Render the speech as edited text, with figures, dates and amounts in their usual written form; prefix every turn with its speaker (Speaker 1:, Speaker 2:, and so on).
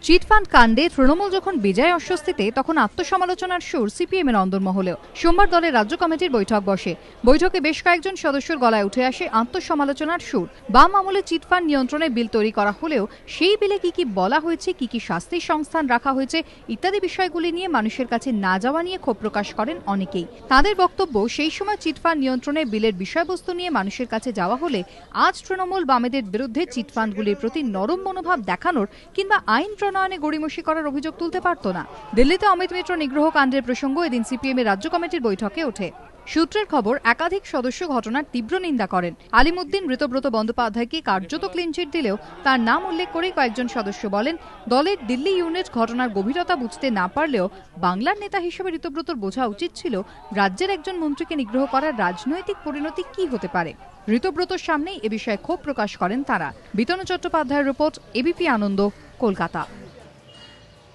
Speaker 1: Chit fund কাণ্ডে তৃণমূল যখন বিজয় অস্বস্তিতে তখন আত্মসমালোচনার সুর সিপিএমের অন্দরমহলেও। সোমবার দলের রাজ্য কমিটির বৈঠক বসে। বৈঠকে বেশ কয়েকজন সদস্যর গলায় উঠে আসে আত্মসমালোচনার সুর। বাম আমলে চিটফান্ড নিয়ন্ত্রণে বিল তৈরি করা হলেও সেই বিলে কি কি বলা হয়েছে, কি কি শাস্তির সংস্থান রাখা হয়েছে ইত্যাদি বিষয়গুলি নিয়ে মানুষের কাছে না যাওয়া নিয়ে ক্ষোভ প্রকাশ করেন অনেকেই। তাদের বক্তব্য, সেই সময় চিটফান্ড নিয়ন্ত্রণে বিলের বিষয়বস্তু নিয়ে মানুষের কাছে যাওয়া হলে আজ তৃণমূল বামেদের বিরুদ্ধে চিটফান্ডগুলির প্রতি নরম মনোভাব দেখানোর কিংবা আইন প্রণয়নে গড়িমসি করার অভিযোগ তুলতে পারত না। দিল্লিতে অমিত মিত্র নিগ্রহ কাণ্ডের প্রসঙ্গ এদিন সিপিএমের রাজ্য কমিটির বৈঠকে ওঠে। সূত্রের খবর, একাধিক সদস্য ঘটনার তীব্র নিন্দা করেন। আলিমুদ্দিন ঋতব্রত বন্দ্যোপাধ্যায়কে কার্যত ক্লিনচিট দিলেও তার নাম উল্লেখ করেই কয়েকজন সদস্য বলেন, দলের দিল্লি ইউনিট ঘটনার গভীরতা বুঝতে না পারলেও বাংলার নেতা হিসেবে ঋতব্রতর বোঝা উচিত ছিল রাজ্যের একজন মন্ত্রীকে নিগ্রহ করার রাজনৈতিক পরিণতি কি হতে পারে। ঋতব্রতর সামনেই এ বিষয়ে ক্ষোভ প্রকাশ করেন তারা। বিতনু চট্টোপাধ্যায়ের রিপোর্ট, এবিপি আনন্দ, কলকাতা।